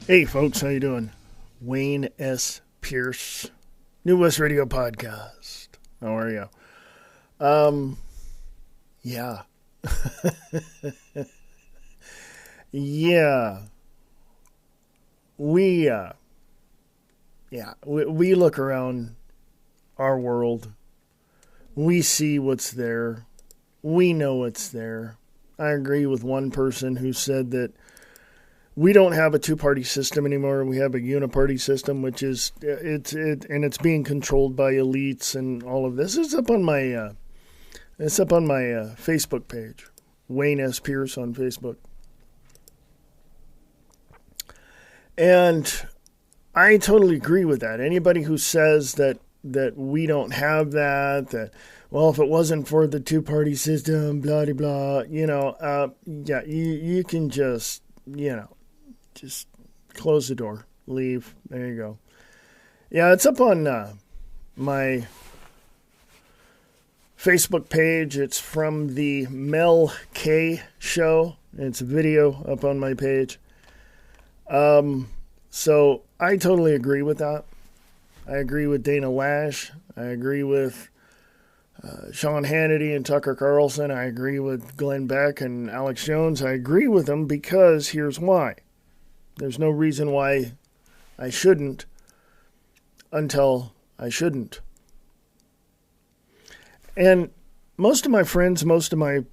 Hey folks, how you doing? Wayne S. Pierce, New West Radio Podcast. How are you? Um, yeah, yeah. We, uh, we look around our world. We see what's there. We know it's there. I agree with one person who said that we don't have a two-party system anymore. We have a uniparty system, which is and it's being controlled by elites and all of this. It's up on my Facebook page, Wayne S. Pierce on Facebook, and I totally agree with that. Anybody who says that we don't have that well, if it wasn't for the two-party system, blah blah blah, you can just close the door, leave. There you go. Yeah, it's up on my Facebook page. It's from the Mel K show. It's a video up on my page. So I totally agree with that. I agree with Dana Lash. I agree with Sean Hannity and Tucker Carlson. I agree with Glenn Beck and Alex Jones. I agree with them because here's why. There's no reason why I shouldn't until I shouldn't. And most of my friends, most of my,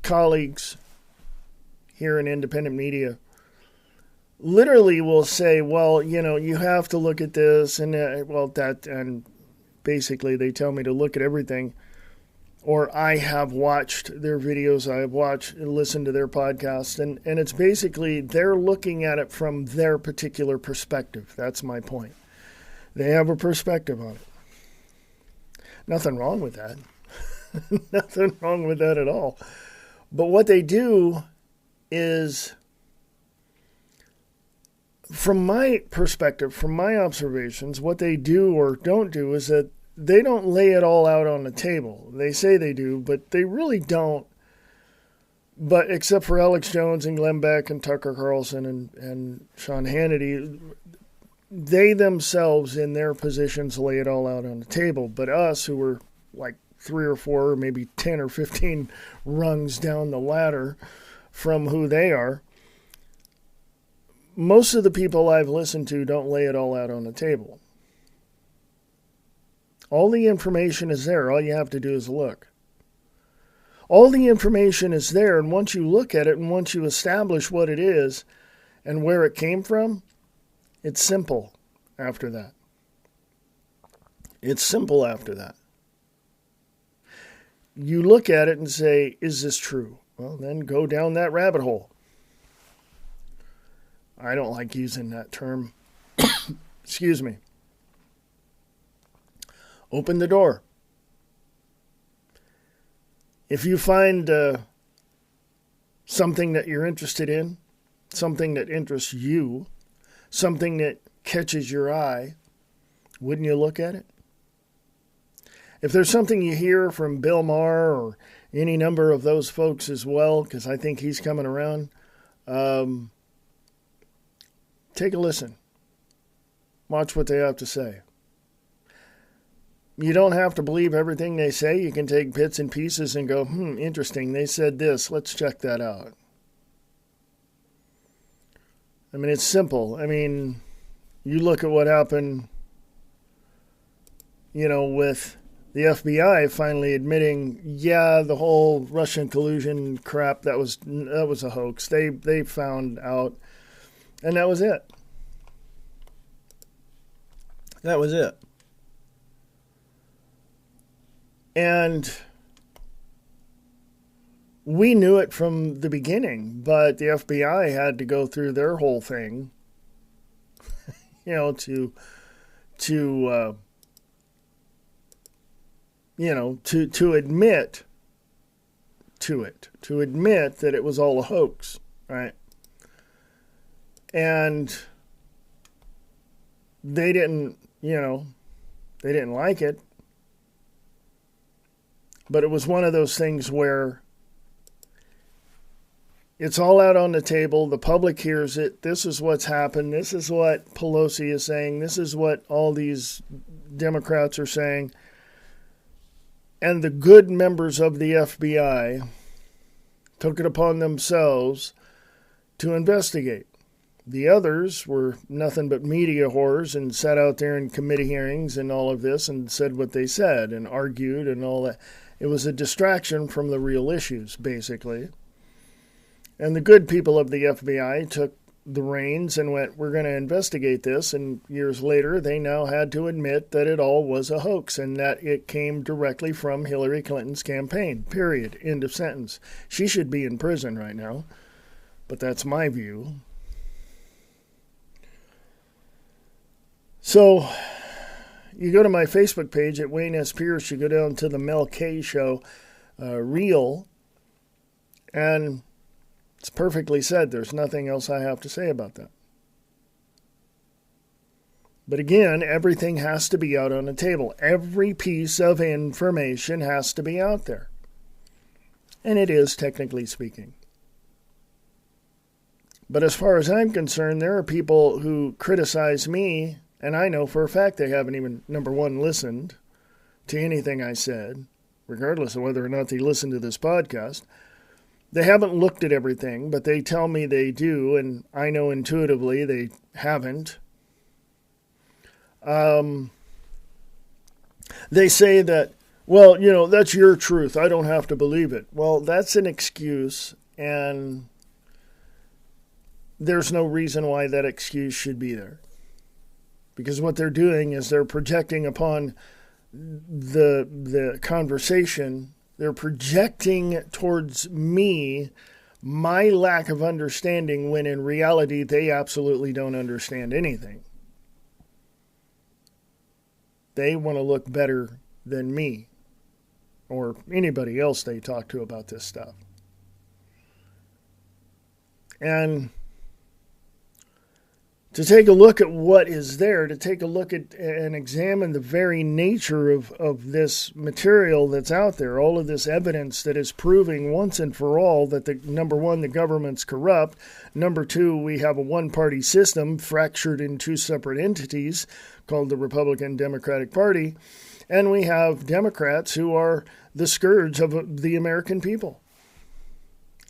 colleagues here in independent media literally will say, well, you have to look at this and basically they tell me to look at everything. Or I have watched their videos, I have watched and listened to their podcasts, and it's basically they're looking at it from their particular perspective. That's my point. They have a perspective on it. Nothing wrong with that. Nothing wrong with that at all. But what they do is, from my perspective, from my observations, what they do or don't do is that they don't lay it all out on the table. They say they do, but they really don't. But except for Alex Jones and Glenn Beck and Tucker Carlson and Sean Hannity, they themselves in their positions lay it all out on the table. But us, who were like 3 or 4, maybe 10 or 15 rungs down the ladder from who they are, most of the people I've listened to don't lay it all out on the table. All the information is there. All you have to do is look. All the information is there, and once you look at it and once you establish what it is and where it came from, it's simple after that. It's simple after that. You look at it and say, is this true? Well, then go down that rabbit hole. I don't like using that term. Excuse me. Open the door. If you find something that you're interested in, something that interests you, something that catches your eye, wouldn't you look at it? If there's something you hear from Bill Maher or any number of those folks as well, because I think he's coming around, take a listen. Watch what they have to say. You don't have to believe everything they say. You can take bits and pieces and go, interesting, they said this. Let's check that out. I mean, it's simple. I mean, you look at what happened, with the FBI finally admitting, the whole Russian collusion crap, that was a hoax. They found out, and that was it. That was it. And we knew it from the beginning, but the FBI had to go through their whole thing, to admit to it, to admit that it was all a hoax, right? And they didn't like it. But it was one of those things where It's all out on the table. The public hears it. This is what's happened. This is what Pelosi is saying. This is what all these Democrats are saying. And the good members of the FBI took it upon themselves to investigate. The others were nothing but media whores and sat out there in committee hearings and all of this and said what they said and argued and all that. It was a distraction from the real issues, basically. And the good people of the FBI took the reins and went, we're going to investigate this. And years later, they now had to admit that it all was a hoax and that it came directly from Hillary Clinton's campaign, period. End of sentence. She should be in prison right now, but that's my view. So you go to my Facebook page at Wayne S. Pierce, you go down to the Mel K Show, Reel, and it's perfectly said. There's nothing else I have to say about that. But again, everything has to be out on the table. Every piece of information has to be out there. And it is, technically speaking. But as far as I'm concerned, there are people who criticize me, and I know for a fact they haven't even, number one, listened to anything I said, regardless of whether or not they listen to this podcast. They haven't looked at everything, but they tell me they do, and I know intuitively they haven't. They say that, well, that's your truth. I don't have to believe it. Well, that's an excuse, and there's no reason why that excuse should be there. Because what they're doing is they're projecting upon the conversation. They're projecting towards me my lack of understanding when in reality they absolutely don't understand anything. They want to look better than me or anybody else they talk to about this stuff. And to take a look at what is there, to take a look at and examine the very nature of this material that's out there, all of this evidence that is proving once and for all that number one, the government's corrupt. Number two, we have a one-party system fractured in two separate entities called the Republican Democratic Party. And we have Democrats who are the scourge of the American people.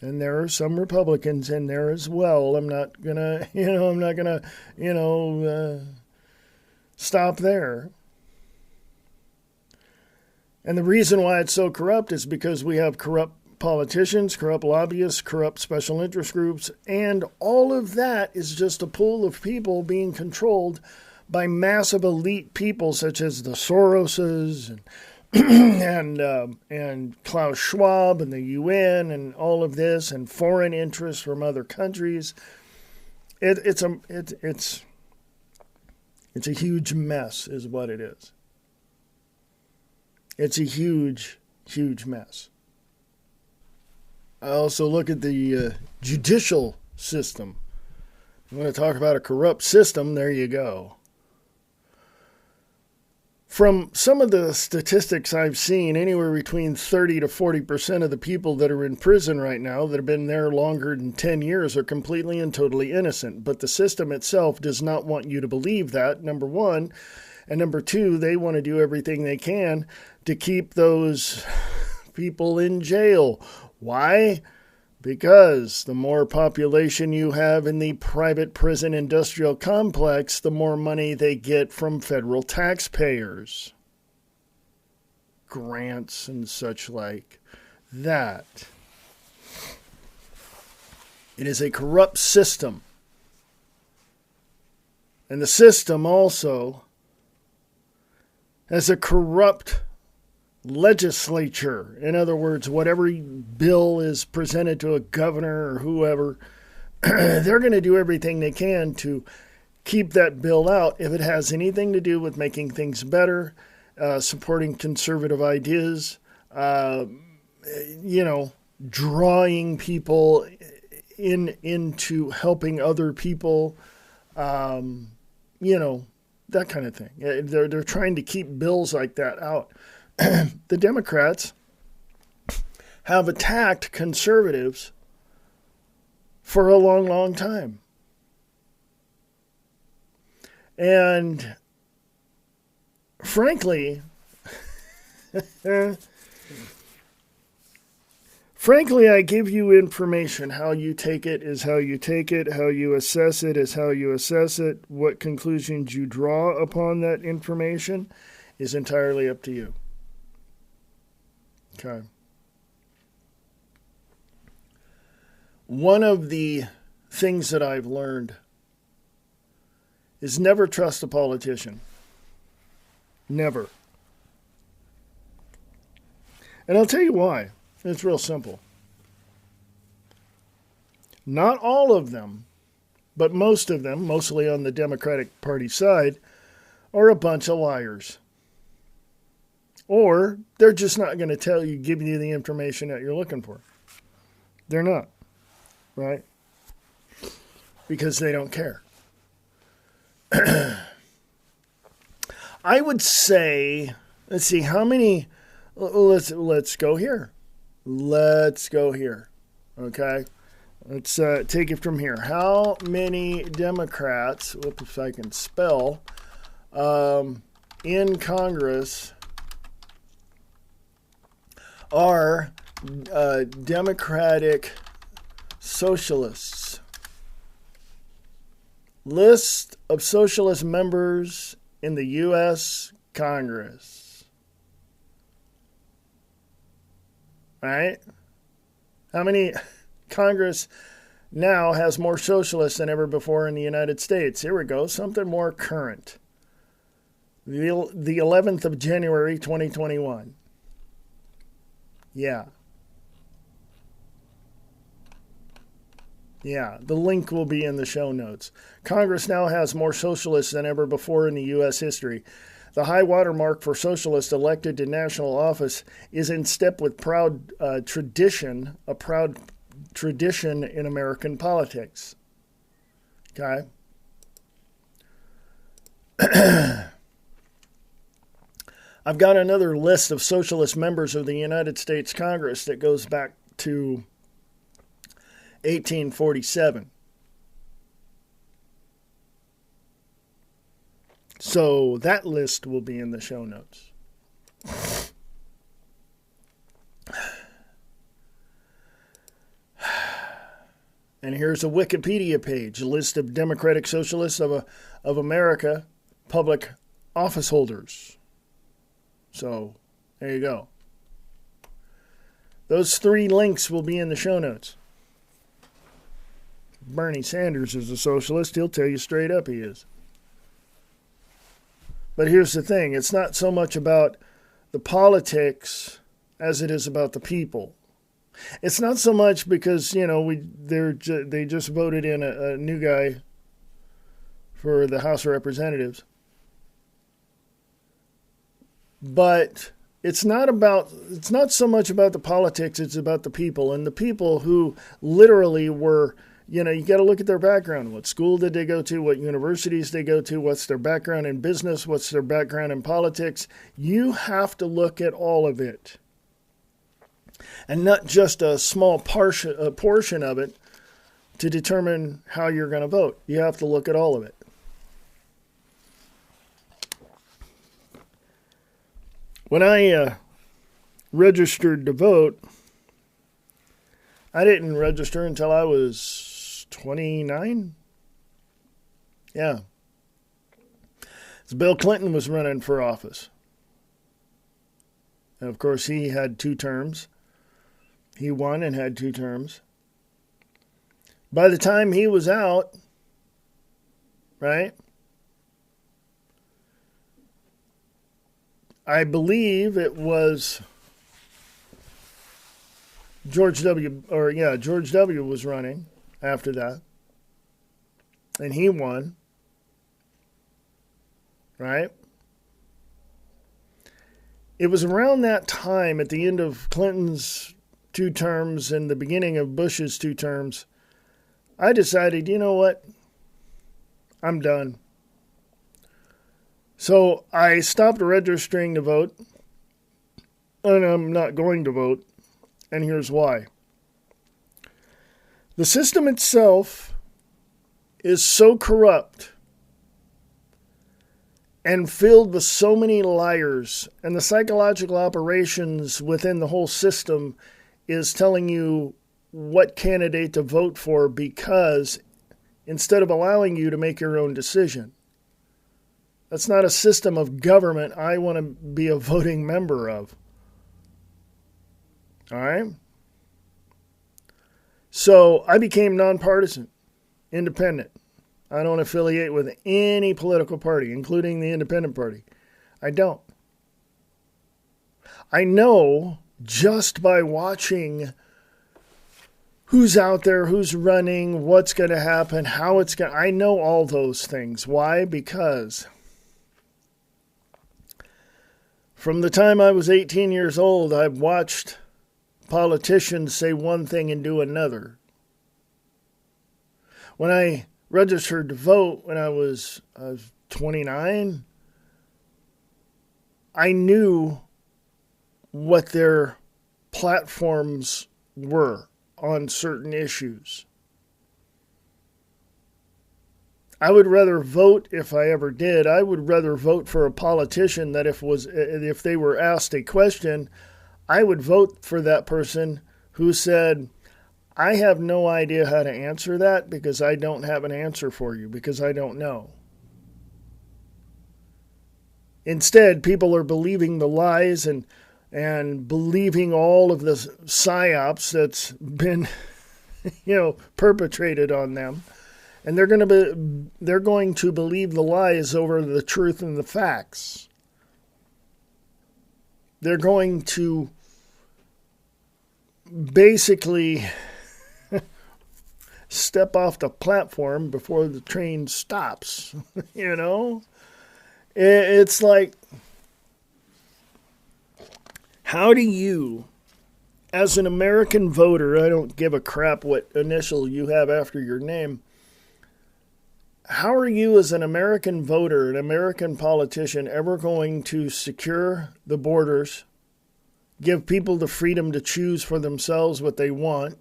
And there are some Republicans in there as well. I'm not gonna stop there. And the reason why it's so corrupt is because we have corrupt politicians, corrupt lobbyists, corrupt special interest groups, and all of that is just a pool of people being controlled by massive elite people such as the Soroses and and Klaus Schwab and the UN and all of this and foreign interests from other countries. It's a huge mess is what it is. It's a huge, huge mess. I also look at the judicial system. You want to talk about a corrupt system, there you go. From some of the statistics I've seen, anywhere between 30 to 40% of the people that are in prison right now that have been there longer than 10 years are completely and totally innocent. But the system itself does not want you to believe that, number one. And number two, they want to do everything they can to keep those people in jail. Why? Because the more population you have in the private prison industrial complex, the more money they get from federal taxpayers. Grants and such like that. It is a corrupt system. And the system also has a corrupt legislature. In other words, whatever bill is presented to a governor or whoever, they're going to do everything they can to keep that bill out if it has anything to do with making things better, supporting conservative ideas, drawing people into helping other people, that kind of thing. They're trying to keep bills like that out. The Democrats have attacked conservatives for a long, long time. And frankly, I give you information. How you take it is how you take it. How you assess it is how you assess it. What conclusions you draw upon that information is entirely up to you. Okay. One of the things that I've learned is never trust a politician. Never. And I'll tell you why. It's real simple. Not all of them, but most of them, mostly on the Democratic Party side, are a bunch of liars. Or they're just not going to give you the information that you're looking for. They're not, right? Because they don't care. I would say, let's see, how many, let's go here. Let's go here, okay? Let's take it from here. How many Democrats, if I can spell, in Congress are Democratic Socialists? List of socialist members in the U.S. Congress. Right? How many? Congress now has more socialists than ever before in the United States. Here we go. Something more current. The 11th of January, 2021. Yeah. Yeah, the link will be in the show notes. Congress now has more socialists than ever before in the U.S. history. The high watermark for socialists elected to national office is in step with a proud tradition in American politics. Okay? I've got another list of socialist members of the United States Congress that goes back to 1847. So that list will be in the show notes. And here's a Wikipedia page, a list of Democratic Socialists of America public office holders. So there you go. Those 3 links will be in the show notes. Bernie Sanders is a socialist. He'll tell you straight up he is. But here's the thing. It's not so much about the politics as it is about the people. It's not so much because, they just voted in a new guy for the House of Representatives. But it's not so much about the politics, it's about the people. And the people who literally were, you got to look at their background. What school did they go to? What universities they go to? What's their background in business? What's their background in politics? You have to look at all of it. And not just a small portion of it to determine how you're going to vote. You have to look at all of it. When I registered to vote, I didn't register until I was 29. Yeah. So Bill Clinton was running for office. And of course, he had 2 terms. He won and had 2 terms. By the time he was out, right, I believe it was George W. was running after that. And he won. Right? It was around that time, at the end of Clinton's 2 terms and the beginning of Bush's 2 terms, I decided, you know what? I'm done. So I stopped registering to vote, and I'm not going to vote, and here's why. The system itself is so corrupt and filled with so many liars, and the psychological operations within the whole system is telling you what candidate to vote for, because instead of allowing you to make your own decision. That's not a system of government I want to be a voting member of. All right? So I became nonpartisan, independent. I don't affiliate with any political party, including the Independent Party. I don't. I know just by watching who's out there, who's running, what's going to happen, how it's going to... I know all those things. Why? Because from the time I was 18 years old, I've watched politicians say one thing and do another. When I registered to vote when I was 29, I knew what their platforms were on certain issues. I would rather vote, if I ever did, I would rather vote for a politician that if they were asked a question, I would vote for that person who said, I have no idea how to answer that because I don't have an answer for you, because I don't know. Instead, people are believing the lies and believing all of the psyops that's been, perpetrated on them. And they're going to believe the lies over the truth and the facts. They're going to basically step off the platform before the train stops. It's like, how do you, as an American voter, I don't give a crap what initial you have after your name, how are you as an American voter, an American politician, ever going to secure the borders, give people the freedom to choose for themselves what they want,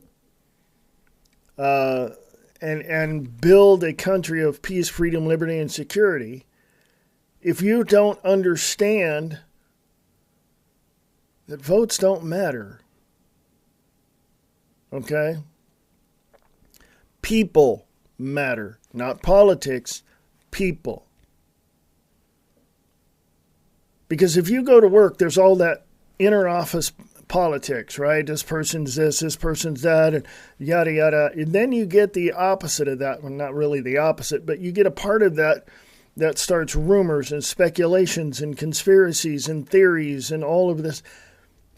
and build a country of peace, freedom, liberty, and security, if you don't understand that votes don't matter? Okay? People matter. Not politics, people. Because if you go to work, there's all that inner office politics, right? This person's this person's that, and yada, yada. And then you get the opposite of that. Well, not really the opposite, but you get a part of that starts rumors and speculations and conspiracies and theories and all of this.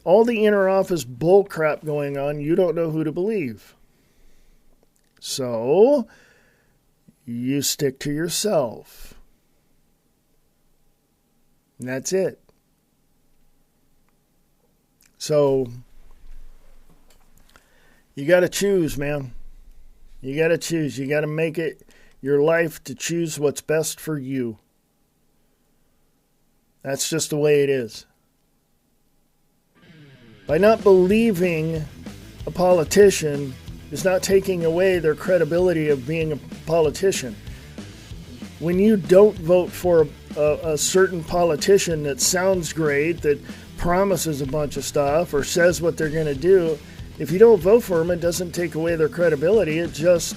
All the inner office bull crap going on, you don't know who to believe. So you stick to yourself. And that's it. So you got to choose, man. You got to choose. You got to make it your life to choose what's best for you. That's just the way it is. By not believing a politician is not taking away their credibility of being a politician. When you don't vote for a certain politician that sounds great, that promises a bunch of stuff or says what they're going to do, if you don't vote for them, it doesn't take away their credibility. It just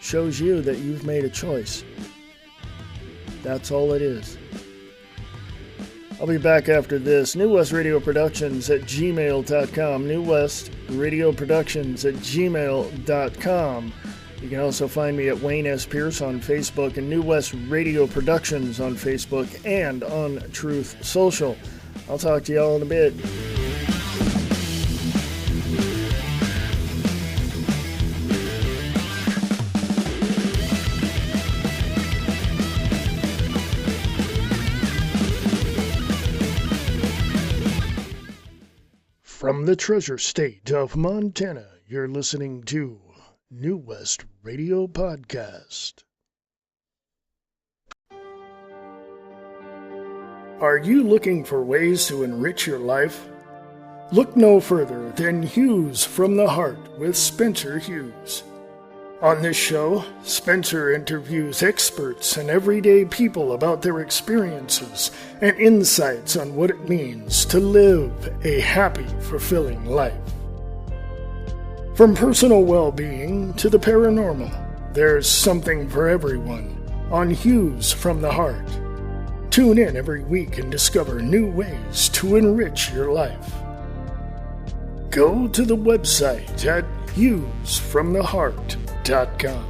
shows you that you've made a choice. That's all it is. I'll be back after this. New West Radio Productions at gmail.com. New West Radio Productions at gmail.com. You can also find me at Wayne S. Pierce on Facebook and New West Radio Productions on Facebook and on Truth Social. I'll talk to y'all in a bit. From the treasure state of Montana, you're listening to New West Radio Podcast. Are you looking for ways to enrich your life? Look no further than Hughes from the Heart with Spencer Hughes. On this show, Spencer interviews experts and everyday people about their experiences and insights on what it means to live a happy, fulfilling life. From personal well-being to the paranormal, there's something for everyone on Hughes from the Heart. Tune in every week and discover new ways to enrich your life. Go to the website at hughesfromtheheart.com.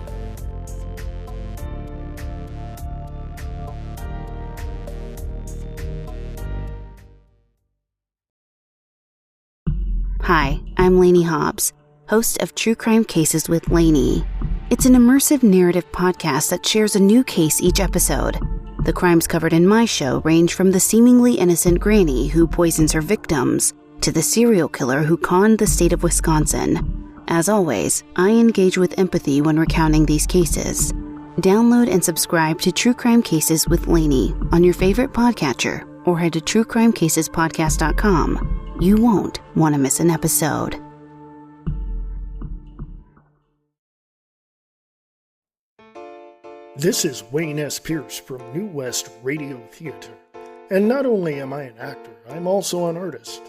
Hi, I'm Lainey Hobbs, host of True Crime Cases with Lainey. It's an immersive narrative podcast that shares a new case each episode. The crimes covered in my show range from the seemingly innocent granny who poisons her victims to the serial killer who conned the state of Wisconsin. As always, I engage with empathy when recounting these cases. Download and subscribe to True Crime Cases with Lainey on your favorite podcatcher or head to truecrimecasespodcast.com. You won't want to miss an episode. This is Wayne S. Pierce from New West Radio Theater. And not only am I an actor, I'm also an artist.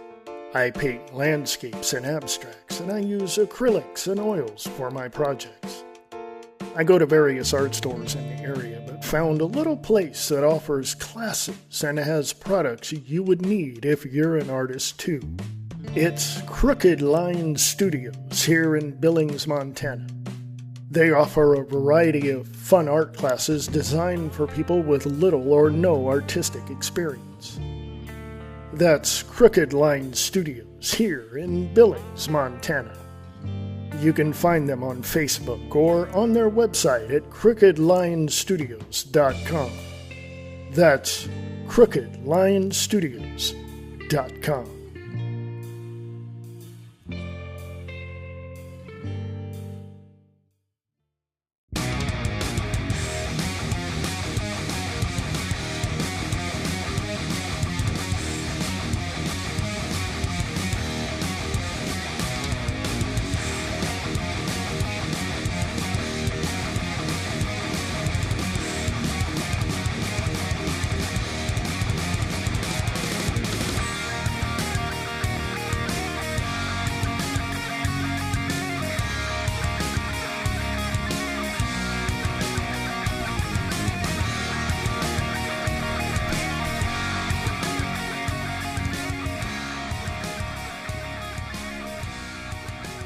I paint landscapes and abstracts, and I use acrylics and oils for my projects. I go to various art stores in the area, but found a little place that offers classes and has products you would need if you're an artist too. It's Crooked Line Studios here in Billings, Montana. They offer a variety of fun art classes designed for people with little or no artistic experience. That's Crooked Line Studios here in Billings, Montana. You can find them on Facebook or on their website at crookedlinestudios.com. That's crookedlinestudios.com.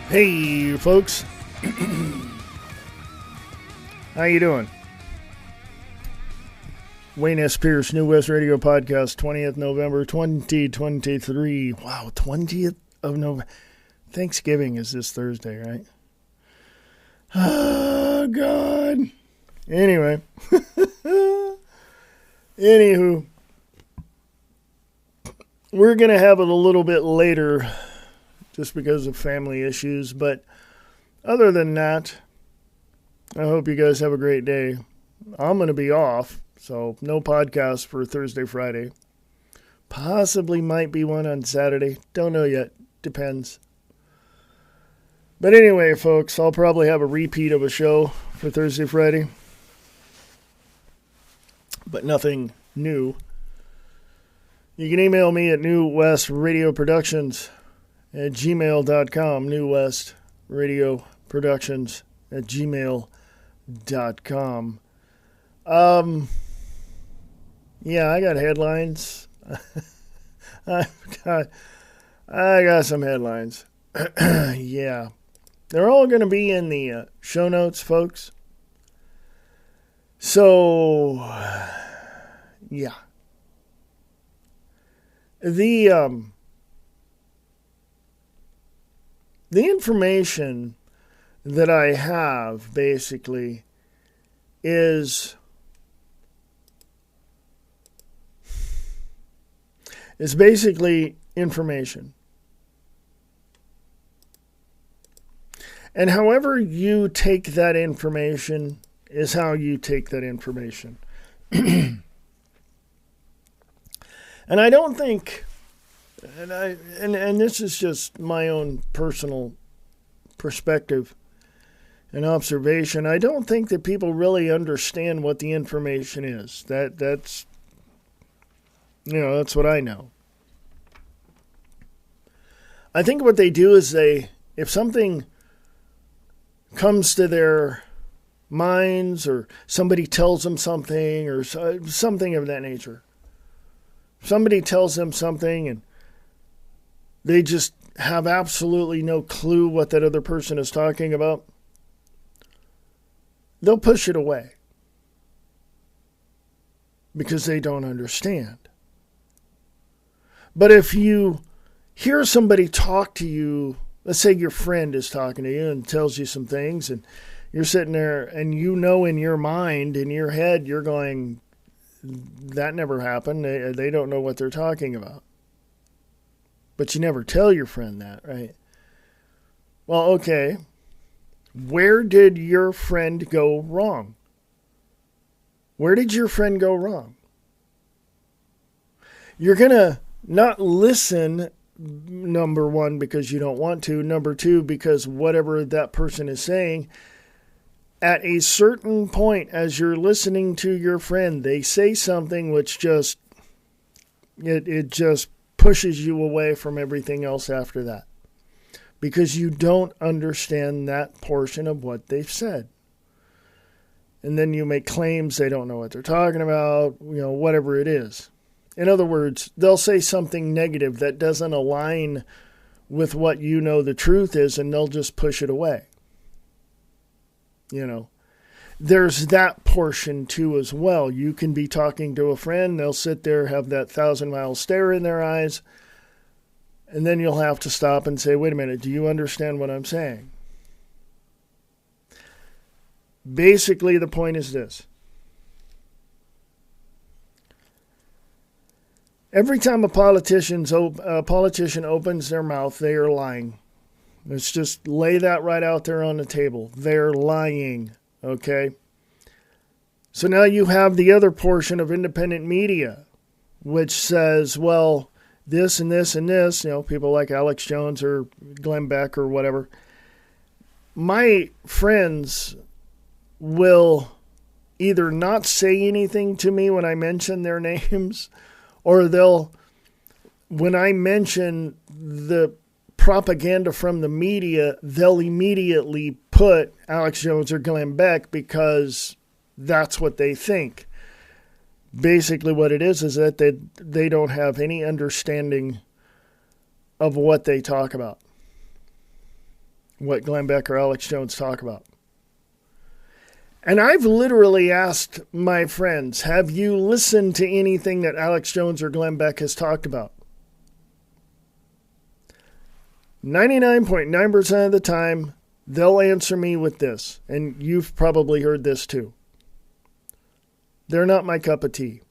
Hey, folks. How you doing? Wayne S. Pierce, New West Radio Podcast, 20th November 2023. Wow, 20th of November. Thanksgiving is this Thursday, right? Oh, God. Anyway. Anywho. We're going to have it a little bit later just because of family issues. But other than that, I hope you guys have a great day. I'm going to be off, so no podcast for Thursday, Friday. Possibly might be one on Saturday. Don't know yet. Depends. But anyway, folks, I'll probably have a repeat of a show for Thursday, Friday. But nothing new. You can email me at newwestradioproductions@gmail.com. newwestradioproductions@gmail.com. Yeah, I got headlines. I got some headlines. Yeah. They're all going to be in the show notes, folks. So, yeah. The information that I have, basically, is basically information. And however you take that information is how you take that information. And I don't think And this is just my own personal perspective and observation. I don't think that people really understand what the information is. That's what I know. I think what they do is if something comes to their minds or somebody tells them something or something of that nature, somebody tells them something and they just have absolutely no clue what that other person is talking about, they'll push it away because they don't understand. But if you hear somebody talk to you, let's say your friend is talking to you and tells you some things, and you're sitting there and in your mind, in your head, you're going, that never happened. They don't know what they're talking about. But you never tell your friend that, right? Well, okay. Where did your friend go wrong? Where did your friend go wrong? You're going to not listen, number one, because you don't want to. Number two, because whatever that person is saying, at a certain point as you're listening to your friend, they say something which just, it just pushes you away from everything else after that. Because you don't understand that portion of what they've said. And then you make claims they don't know what they're talking about, whatever it is. In other words, they'll say something negative that doesn't align with what you know the truth is, and they'll just push it away. There's that portion too as well. You can be talking to a friend, they'll sit there, have that 1,000-mile stare in their eyes, and then you'll have to stop and say, wait a minute, do you understand what I'm saying? Basically, the point is this. Every time a politician opens their mouth, they are lying. Let's just lay that right out there on the table. They're lying, okay? So now you have the other portion of independent media, which says, well, this and this and this, people like Alex Jones or Glenn Beck or whatever. My friends will either not say anything to me when I mention their names, or when I mention the propaganda from the media, they'll immediately put Alex Jones or Glenn Beck because that's what they think. Basically what it is that they don't have any understanding of what they talk about, what Glenn Beck or Alex Jones talk about. And I've literally asked my friends, have you listened to anything that Alex Jones or Glenn Beck has talked about? 99.9% of the time, they'll answer me with this, and you've probably heard this too. They're not my cup of tea.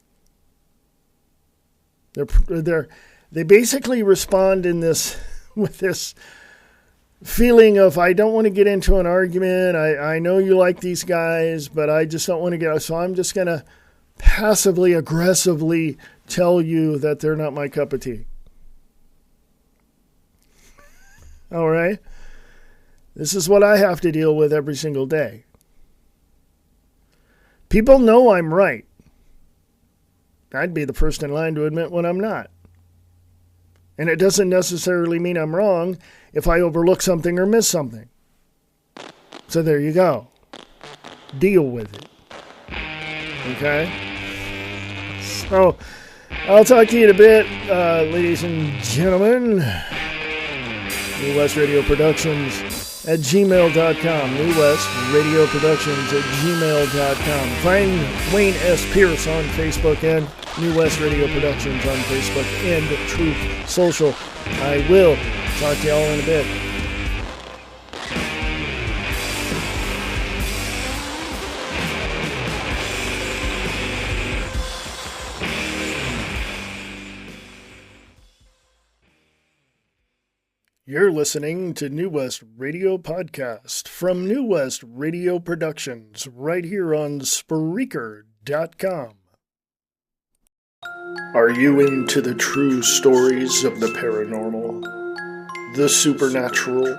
They basically respond in this with this feeling of, I don't want to get into an argument. I know you like these guys, but I just don't want to get, so I'm just going to passively aggressively tell you that they're not my cup of tea. All right? This is what I have to deal with every single day. People know I'm right. I'd be the first in line to admit when I'm not. And it doesn't necessarily mean I'm wrong if I overlook something or miss something. So there you go. Deal with it. Okay? So I'll talk to you in a bit, ladies and gentlemen. New West Radio Productions at gmail.com. New West Radio Productions at gmail.com. Find Wayne S. Pierce on Facebook and New West Radio Productions on Facebook and Truth Social. I will talk to y'all in a bit. You're listening to New West Radio Podcast from New West Radio Productions right here on Spreaker.com. Are you into the true stories of the paranormal, the supernatural,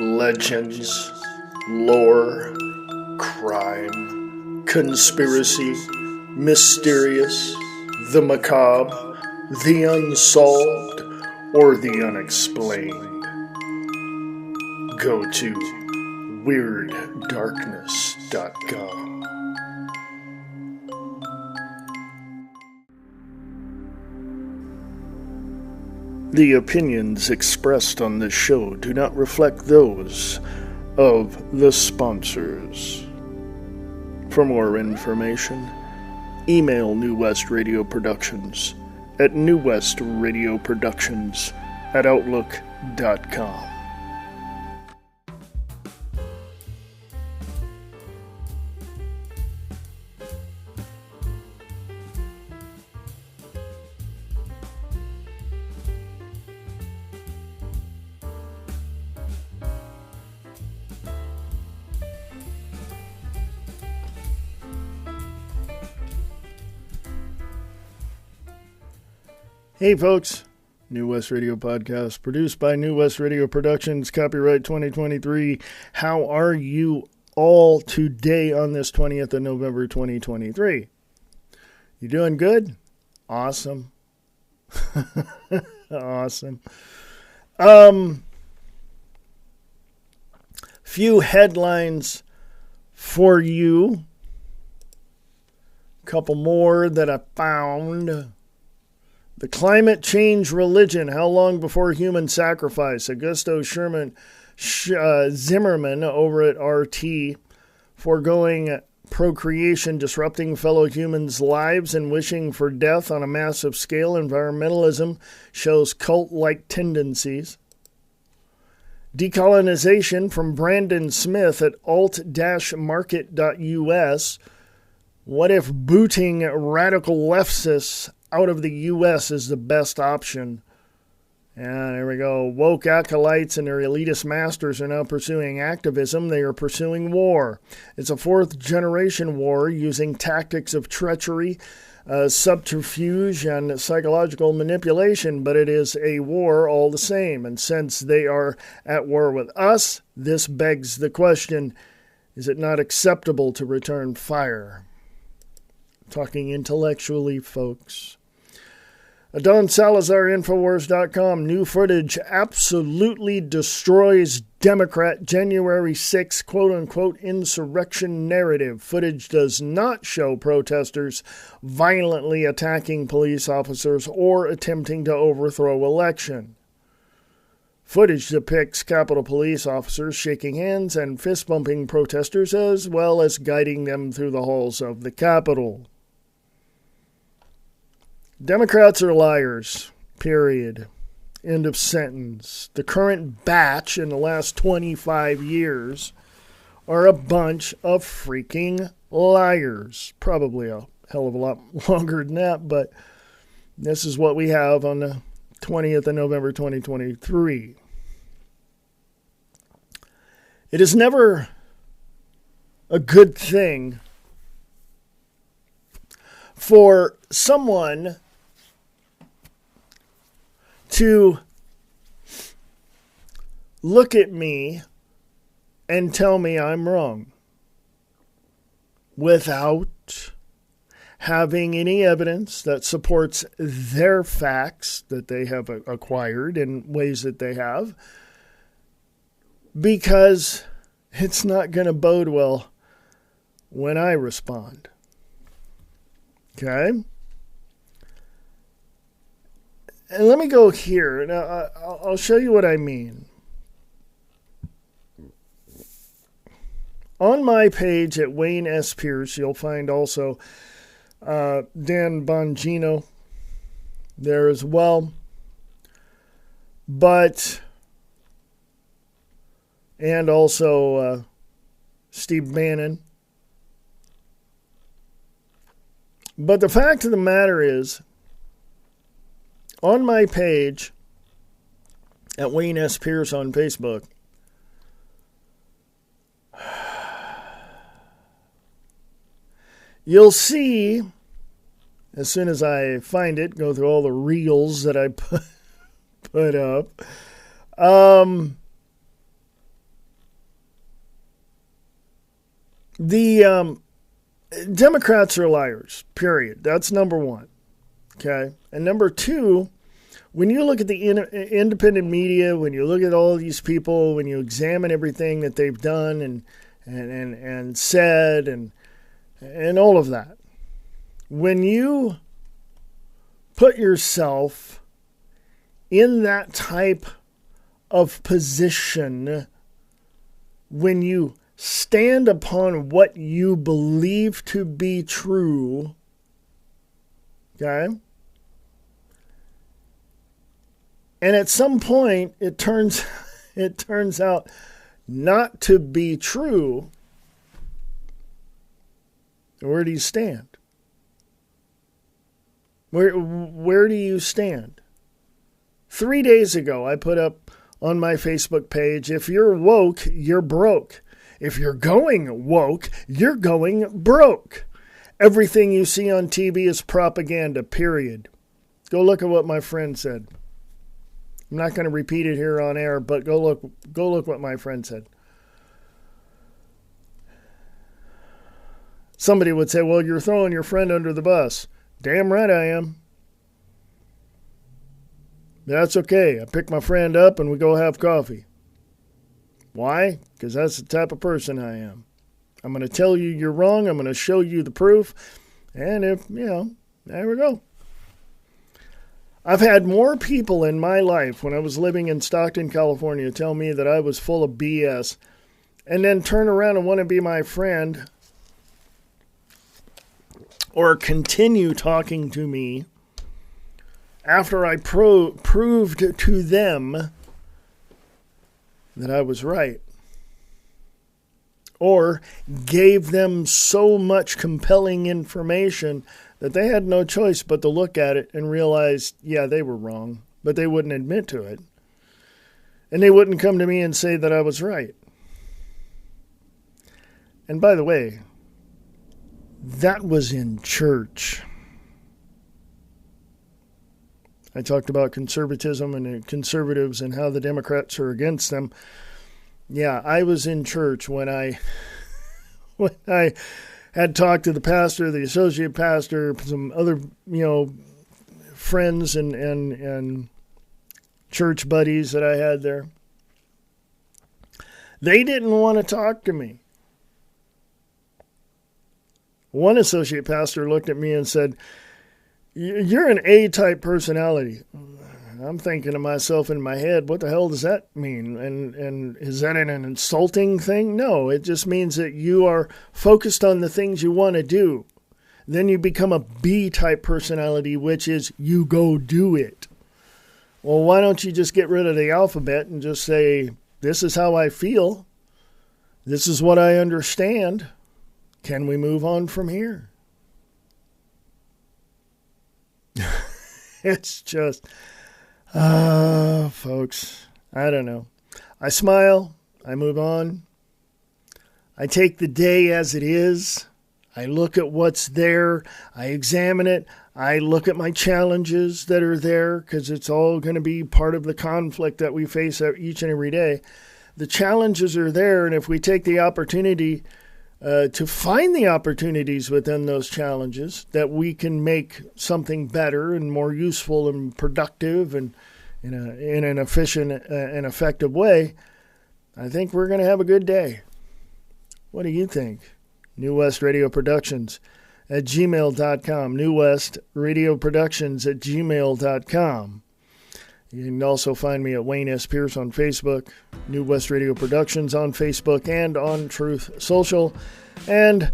legends, lore, crime, conspiracy, mysterious, the macabre, the unsolved, or the unexplained? Go to WeirdDarkness.com. The opinions expressed on this show do not reflect those of the sponsors. For more information, email New West Radio Productions at newwestradioproductions@outlook.com. Hey folks, New West Radio Podcast, produced by New West Radio Productions, copyright 2023. How are you all today on this 20th of November 2023? You doing good? Awesome. Awesome. Few headlines for you. Couple more that I found. The climate change religion, how long before human sacrifice? Augusto Zimmerman over at RT, foregoing procreation, disrupting fellow humans' lives, and wishing for death on a massive scale. Environmentalism shows cult-like tendencies. Decolonization from Brandon Smith at alt-market.us. What if booting radical leftists out of the U.S. is the best option? And there we go. Woke acolytes and their elitist masters are now pursuing activism. They are pursuing war. It's a fourth-generation war using tactics of treachery, subterfuge, and psychological manipulation, but it is a war all the same. And since they are at war with us, this begs the question, is it not acceptable to return fire? Talking intellectually, folks. Don Salazar, Infowars.com. New footage absolutely destroys Democrat January 6 quote-unquote insurrection narrative. Footage does not show protesters violently attacking police officers or attempting to overthrow election. Footage depicts Capitol Police officers shaking hands and fist-bumping protesters, as well as guiding them through the halls of the Capitol. Democrats are liars, period. End of sentence. The current batch in the last 25 years are a bunch of freaking liars. Probably a hell of a lot longer than that, but this is what we have on the 20th of November 2023. It is never a good thing for someone to look at me and tell me I'm wrong without having any evidence that supports their facts that they have acquired in ways that they have, because it's not going to bode well when I respond. Okay? And let me go here. Now, I'll show you what I mean. On my page at Wayne S. Pierce, you'll find also Dan Bongino there as well. And also Steve Bannon. But the fact of the matter is, on my page at Wayne S. Pierce on Facebook, you'll see as soon as I find it, go through all the reels that I put up. The Democrats are liars, period. That's number one. Okay. And number two, when you look at the independent media, when you look at all these people, when you examine everything that they've done and said and all of that, when you put yourself in that type of position, when you stand upon what you believe to be true, okay? And at some point, it turns out not to be true. Where do you stand? Where do you stand? 3 days ago, I put up on my Facebook page, if you're woke, you're broke. If you're going woke, you're going broke. Everything you see on TV is propaganda, period. Go look at what my friend said. I'm not going to repeat it here on air, but go look what my friend said. Somebody would say, well, you're throwing your friend under the bus. Damn right I am. That's okay. I pick my friend up and we go have coffee. Why? Because that's the type of person I am. I'm going to tell you you're wrong. I'm going to show you the proof. And there we go. I've had more people in my life when I was living in Stockton, California, tell me that I was full of BS and then turn around and want to be my friend or continue talking to me after I proved to them that I was right, or gave them so much compelling information that they had no choice but to look at it and realize, yeah, they were wrong, but they wouldn't admit to it. And they wouldn't come to me and say that I was right. And by the way, that was in church. I talked about conservatism and conservatives and how the Democrats are against them. Yeah, I was in church when I had talked to the pastor, the associate pastor, some other, friends and church buddies that I had there. They didn't want to talk to me. One associate pastor looked at me and said, "You're an A-type personality." I'm thinking to myself in my head, what the hell does that mean? And is that an insulting thing? No, it just means that you are focused on the things you want to do. Then you become a B-type personality, which is you go do it. Well, why don't you just get rid of the alphabet and just say, this is how I feel. This is what I understand. Can we move on from here? It's just, folks, I don't know. I smile. I move on. I take the day as it is. I look at what's there. I examine it. I look at my challenges that are there because it's all going to be part of the conflict that we face each and every day. The challenges are there, and if we take the opportunity to find the opportunities within those challenges that we can make something better and more useful and productive and in an efficient and effective way, I think we're going to have a good day. What do you think? New West Radio Productions at gmail.com. New West Radio Productions at gmail.com. You can also find me at Wayne S. Pierce on Facebook, New West Radio Productions on Facebook and on Truth Social, and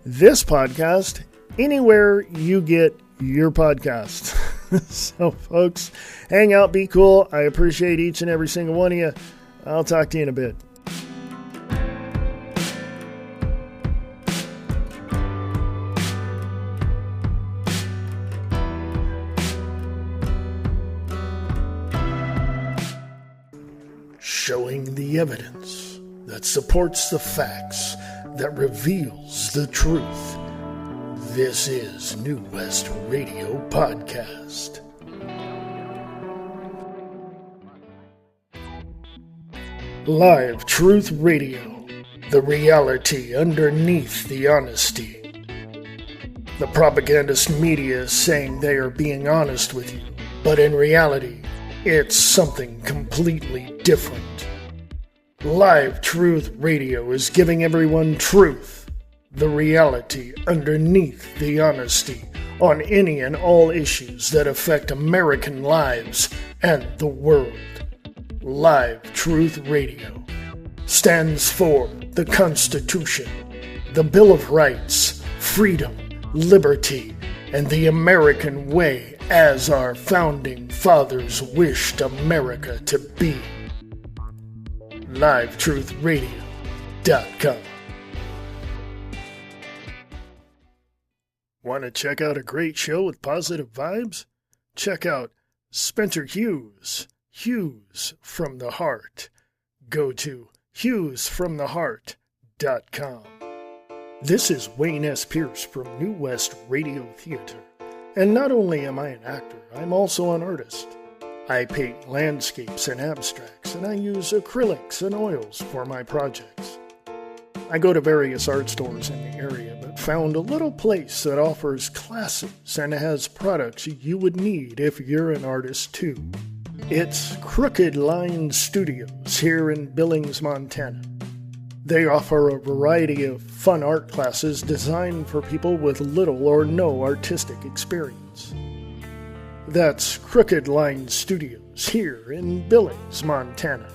this podcast anywhere you get your podcast. So, folks, hang out, be cool. I appreciate each and every single one of you. I'll talk to you in a bit. Showing the evidence that supports the facts, that reveals the truth. This is New West Radio Podcast. Live Truth Radio, the reality underneath the honesty. The propagandist media is saying they are being honest with you, but in reality, it's something completely different. Live Truth Radio is giving everyone truth, the reality underneath the honesty on any and all issues that affect American lives and the world. Live Truth Radio stands for the Constitution, the Bill of Rights, freedom, liberty, and the American way as our founding fathers wished America to be. LiveTruthRadio.com. Want to check out a great show with positive vibes? Check out Spencer Hughes. Hughes from the Heart. Go to HughesFromTheHeart.com. This is Wayne S. Pierce from New West Radio Theater. And not only am I an actor, I'm also an artist. I paint landscapes and abstracts, and I use acrylics and oils for my projects. I go to various art stores in the area, but found a little place that offers classes and has products you would need if you're an artist too. It's Crooked Line Studios here in Billings, Montana. They offer a variety of fun art classes designed for people with little or no artistic experience. That's Crooked Line Studios here in Billings, Montana.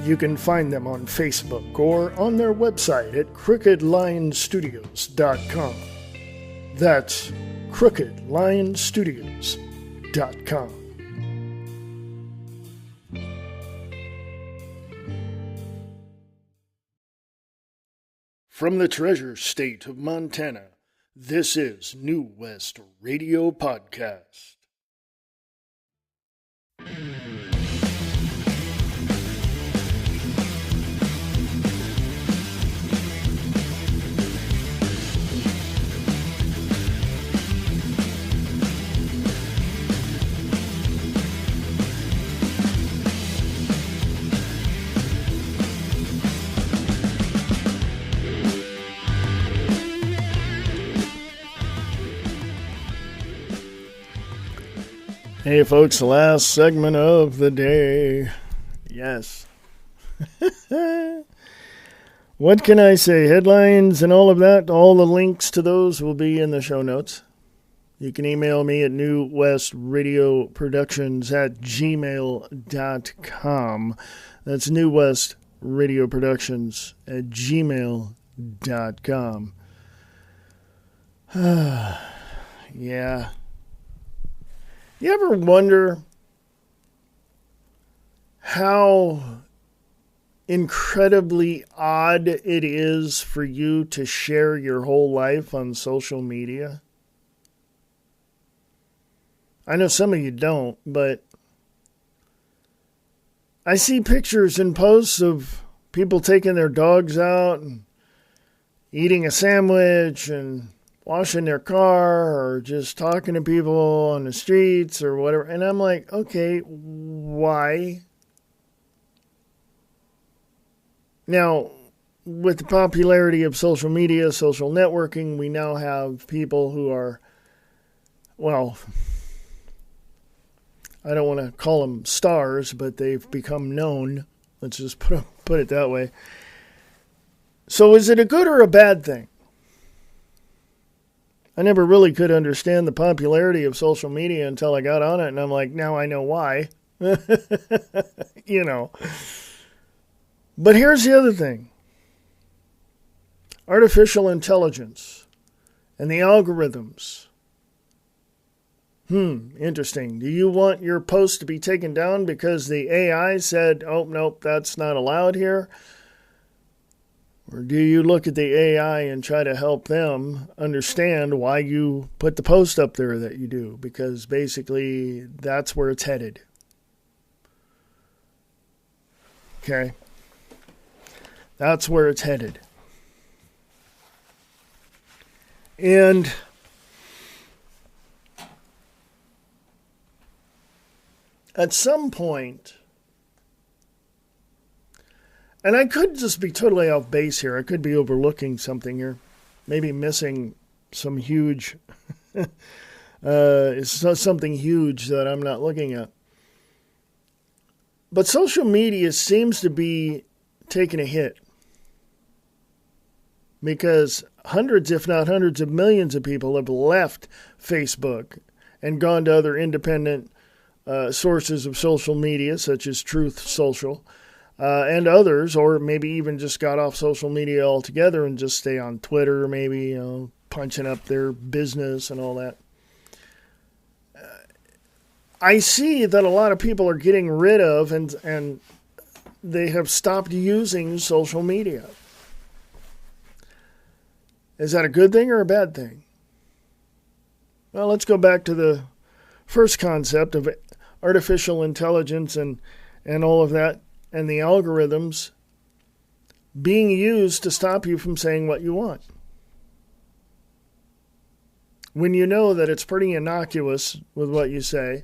You can find them on Facebook or on their website at crookedlinestudios.com. That's crookedlinestudios.com. From the treasure state of Montana, this is New West Radio Podcast. Hey folks, the last segment of the day. Yes. What can I say? Headlines and all of that, all the links to those will be in the show notes. You can email me at newwestradioproductions@gmail.com. That's newwestradioproductions@gmail.com. Yeah. You ever wonder how incredibly odd it is for you to share your whole life on social media? I know some of you don't, but I see pictures and posts of people taking their dogs out and eating a sandwich and washing their car or just talking to people on the streets or whatever. And I'm like, okay, why? Now, with the popularity of social media, social networking, we now have people who are, well, I don't want to call them stars, but they've become known. Let's just put it that way. So is it a good or a bad thing? I never really could understand the popularity of social media until I got on it, and I'm like, now I know why. You know. But here's the other thing. Artificial intelligence and the algorithms. Interesting. Do you want your post to be taken down because the AI said, oh, nope, that's not allowed here? Or do you look at the AI and try to help them understand why you put the post up there that you do? Because basically, that's where it's headed. Okay? That's where it's headed. And at some point, and I could just be totally off base here. I could be overlooking something here. Maybe missing some huge, something huge that I'm not looking at. But social media seems to be taking a hit because hundreds, if not hundreds of millions of people have left Facebook and gone to other independent sources of social media, such as Truth Social, and others, or maybe even just got off social media altogether and just stay on Twitter, maybe, punching up their business and all that. I see that a lot of people are getting rid of and they have stopped using social media. Is that a good thing or a bad thing? Well, let's go back to the first concept of artificial intelligence and all of that, and the algorithms being used to stop you from saying what you want. When you know that it's pretty innocuous with what you say,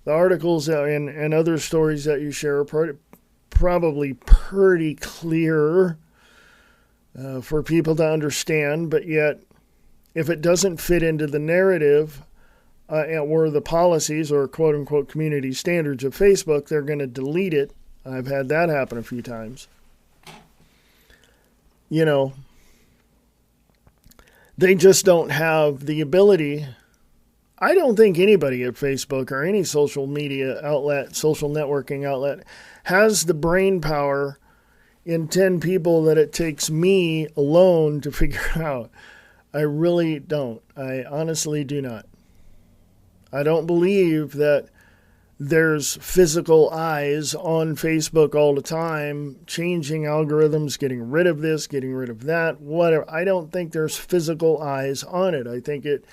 the articles and other stories that you share are probably pretty clear for people to understand, but yet if it doesn't fit into the narrative or the policies or quote-unquote community standards of Facebook, they're going to delete it. I've had that happen a few times. They just don't have the ability. I don't think anybody at Facebook or any social media outlet, social networking outlet, has the brain power in 10 people that it takes me alone to figure out. I really don't. I honestly do not. I don't believe that there's physical eyes on Facebook all the time, changing algorithms, getting rid of this, getting rid of that, whatever. I don't think there's physical eyes on it. I think it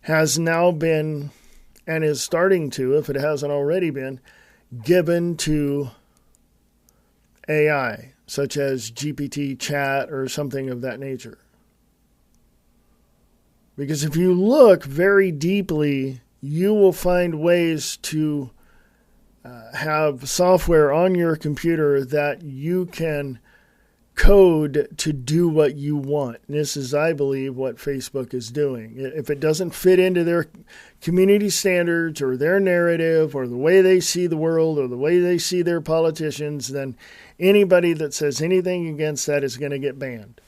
has now been, and is starting to, if it hasn't already been, given to AI, such as GPT chat or something of that nature. Because if you look very deeply, you will find ways to have software on your computer that you can code to do what you want. And this is, I believe, what Facebook is doing. If it doesn't fit into their community standards or their narrative or the way they see the world or the way they see their politicians, then anybody that says anything against that is going to get banned.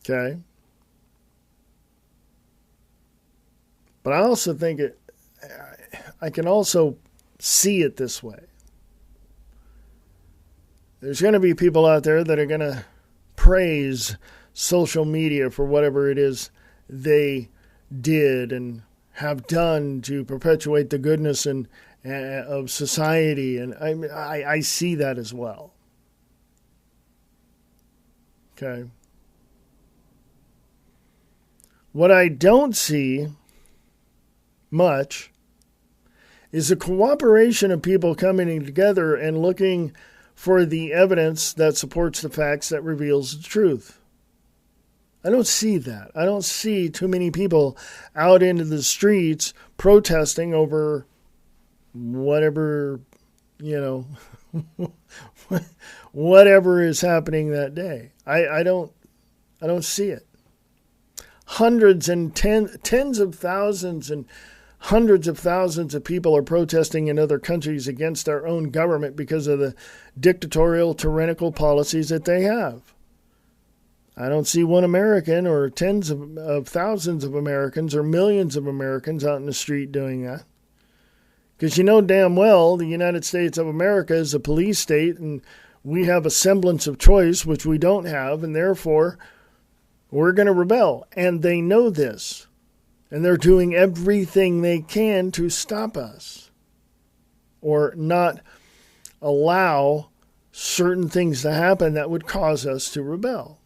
Okay? But I also think I can also see it this way. There's going to be people out there that are going to praise social media for whatever it is they did and have done to perpetuate the goodness of society. And I see that as well. Okay. What I don't see much is a cooperation of people coming together and looking for the evidence that supports the facts that reveals the truth. I don't see that. I don't see too many people out into the streets protesting over whatever, whatever is happening that day. I don't see it. Hundreds and tens of thousands and hundreds of thousands of people are protesting in other countries against our own government because of the dictatorial, tyrannical policies that they have. I don't see one American or tens of thousands of Americans or millions of Americans out in the street doing that. Because you know damn well the United States of America is a police state and we have a semblance of choice, which we don't have, and therefore we're going to rebel. And they know this. And they're doing everything they can to stop us or not allow certain things to happen that would cause us to rebel.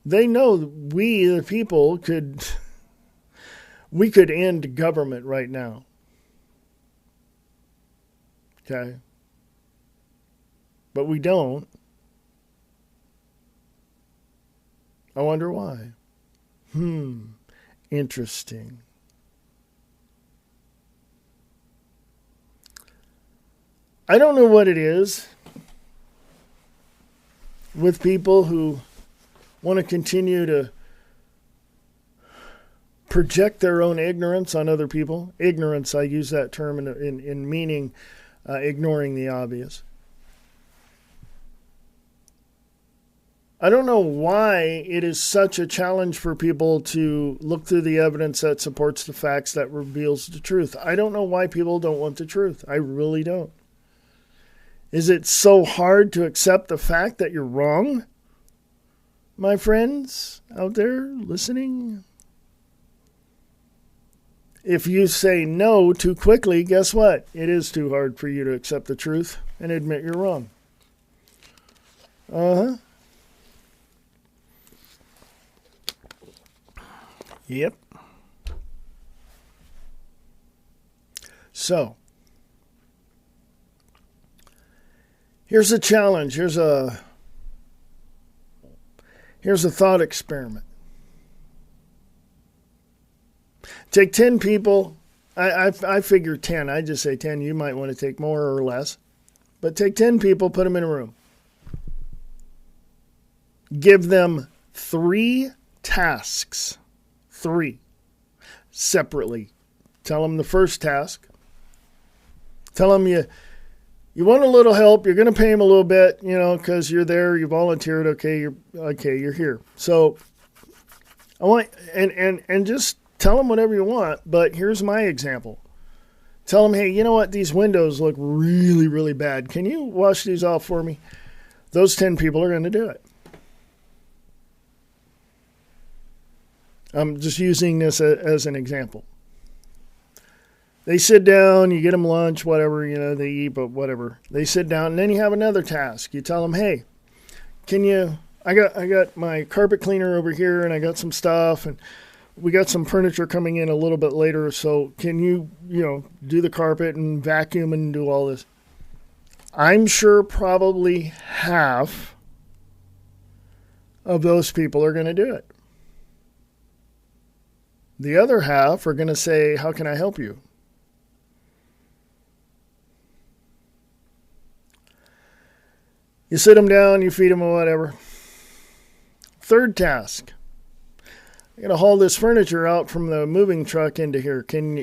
They know we, the people, could end government right now. Okay? But we don't. I wonder why. Interesting. I don't know what it is with people who want to continue to project their own ignorance on other people. Ignorance, I use that term in meaning ignoring the obvious. I don't know why it is such a challenge for people to look through the evidence that supports the facts that reveals the truth. I don't know why people don't want the truth. I really don't. Is it so hard to accept the fact that you're wrong? My friends out there listening? If you say no too quickly, guess what? It is too hard for you to accept the truth and admit you're wrong. Yep. So, here's a challenge. Here's a thought experiment. Take 10 people. I figure 10. I just say 10. You might want to take more or less. But take 10 people, put them in a room. Give them 3 tasks. 3. Separately. Tell them the first task. Tell them you want a little help. You're going to pay them a little bit, because you're there. You volunteered. Okay, you're here. So I want and just tell them whatever you want. But here's my example. Tell them, hey, you know what? These windows look really, really bad. Can you wash these off for me? Those 10 people are going to do it. I'm just using this as an example. They sit down, you get them lunch, whatever, they eat, but whatever. They sit down, and then you have another task. You tell them, hey, I got my carpet cleaner over here, and I got some stuff, and we got some furniture coming in a little bit later, so can you, do the carpet and vacuum and do all this? I'm sure probably half of those people are going to do it. The other half are going to say, how can I help you? You sit them down, you feed them or whatever. Third task. I got to haul this furniture out from the moving truck into here. Can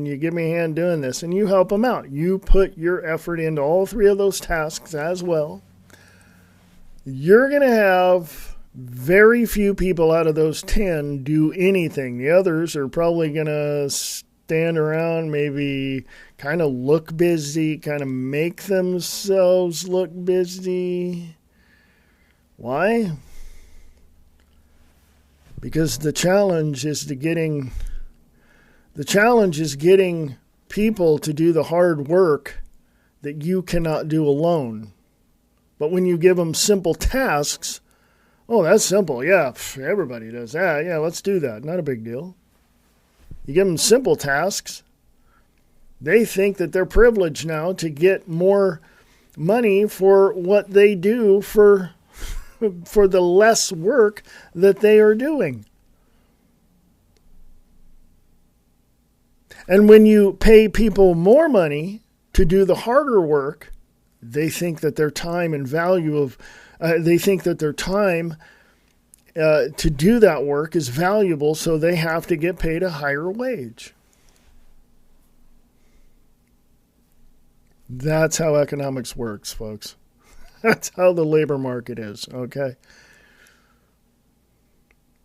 you give me a hand doing this? And you help them out. You put your effort into all 3 of those tasks as well. You're going to have very few people out of those 10 do anything. The others are probably going to stand around, maybe kind of look busy, kind of make themselves look busy. Why? Because the challenge is getting people to do the hard work that you cannot do alone. But when you give them simple tasks, oh, that's simple. Yeah, everybody does that. Yeah, let's do that. Not a big deal. You give them simple tasks. They think that they're privileged now to get more money for what they do for the less work that they are doing. And when you pay people more money to do the harder work, they think that their time and value of they think that their time to do that work is valuable, so they have to get paid a higher wage. That's how economics works, folks. That's how the labor market is, okay?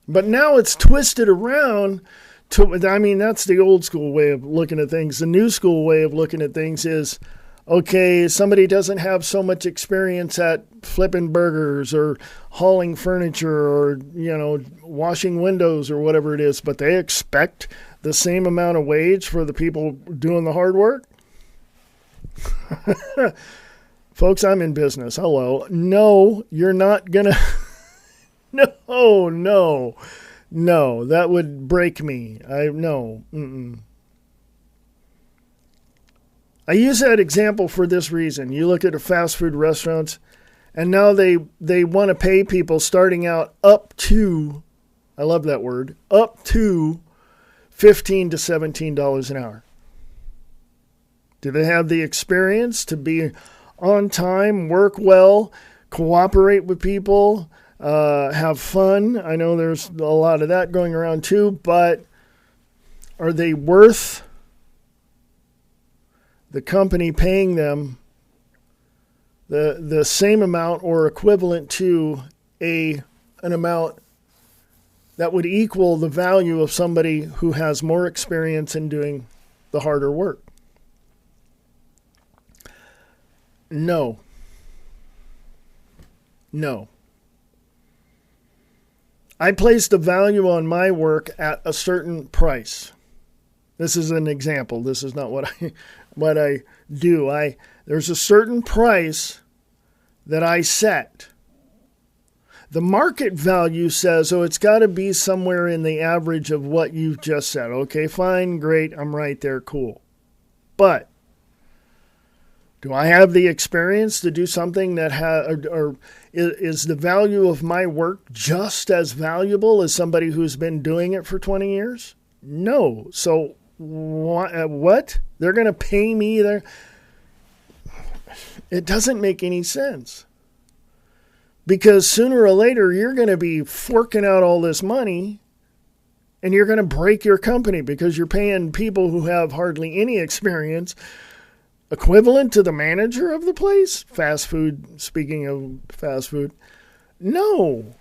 But now it's twisted around that's the old school way of looking at things. The new school way of looking at things is, okay, somebody doesn't have so much experience at flipping burgers or hauling furniture or, washing windows or whatever it is, but they expect the same amount of wage for the people doing the hard work? Folks, I'm in business. Hello. No, you're not going to. No, that would break me. No. I use that example for this reason. You look at the fast food restaurants, And now they want to pay people starting out up to, I love that word, up to $15 to $17 an hour. Do they have the experience to be on time, work well, cooperate with people, have fun? I know there's a lot of that going around too, but are they worth the company paying them the same amount or equivalent to an amount that would equal the value of somebody who has more experience in doing the harder work? No. I place the value on my work at a certain price. This is an example. This is not what I do. There's a certain price that I set. The market value says, it's got to be somewhere in the average of what you've just said. Okay, fine, great, I'm right there, cool. But do I have the experience to do something that is the value of my work just as valuable as somebody who's been doing it for 20 years? No. So what? They're going to pay me there? It doesn't make any sense. Because sooner or later, you're going to be forking out all this money and you're going to break your company because you're paying people who have hardly any experience equivalent to the manager of the place. Fast food, speaking of fast food. No.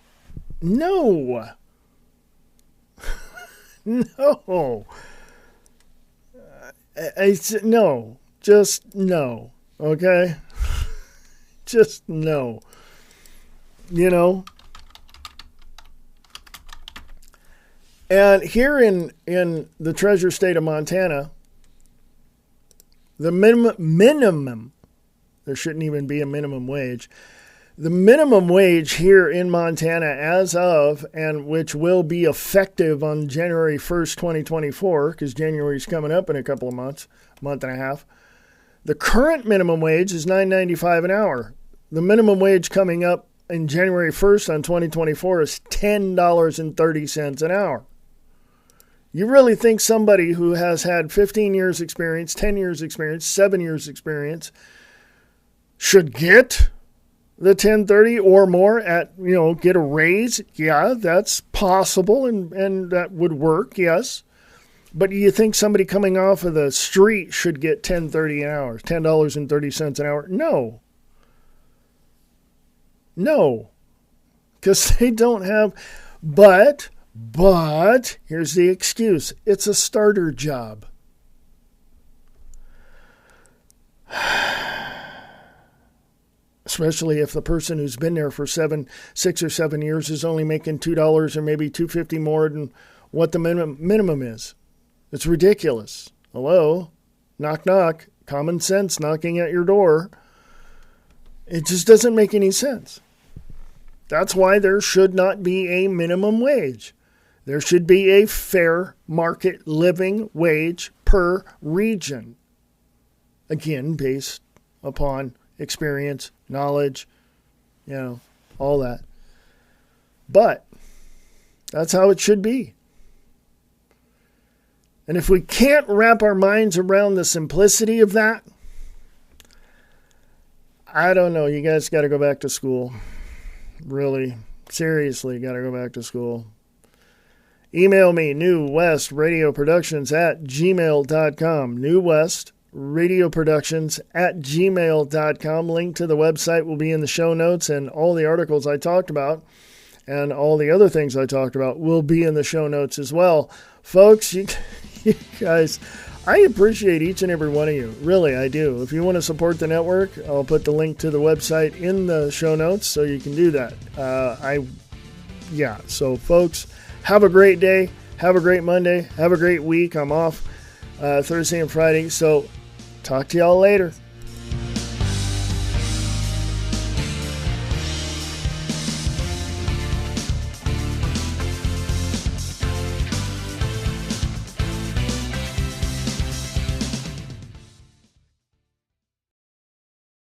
No. Just no. Okay? Just no. And here in the Treasure State of Montana, the minimum, there shouldn't even be a minimum wage. The minimum wage here in Montana as of, and which will be effective on January 1st, 2024, because January's coming up in a couple of months, month and a half. The current minimum wage is $9.95 an hour. The minimum wage coming up in January 1st on 2024 is $10.30 an hour. You really think somebody who has had 15 years experience, 10 years experience, 7 years experience should get the $10.30 or more get a raise? Yeah, that's possible and that would work, yes. But do you think somebody coming off of the street should get $10.30 an hour, $10.30 an hour? No, because they don't have, but here's the excuse. It's a starter job. Especially if the person who's been there for 6 or 7 years is only making $2 or maybe $2.50 more than what the minimum is. It's ridiculous. Hello? Knock, knock. Common sense knocking at your door. It just doesn't make any sense. That's why there should not be a minimum wage. There should be a fair market living wage per region. Again, based upon experience, knowledge, all that. But that's how it should be. And if we can't wrap our minds around the simplicity of that, I don't know. You guys got to go back to school. Really, seriously, got to go back to school. Email me, newwestradioproductions@gmail.com. newwestradioproductions@gmail.com. Link to the website will be in the show notes, and all the articles I talked about and all the other things I talked about will be in the show notes as well. Folks, you guys, I appreciate each and every one of you. Really, I do. If you want to support the network, I'll put the link to the website in the show notes so you can do that. So folks, have a great day. Have a great Monday. Have a great week. I'm off Thursday and Friday. So talk to y'all later.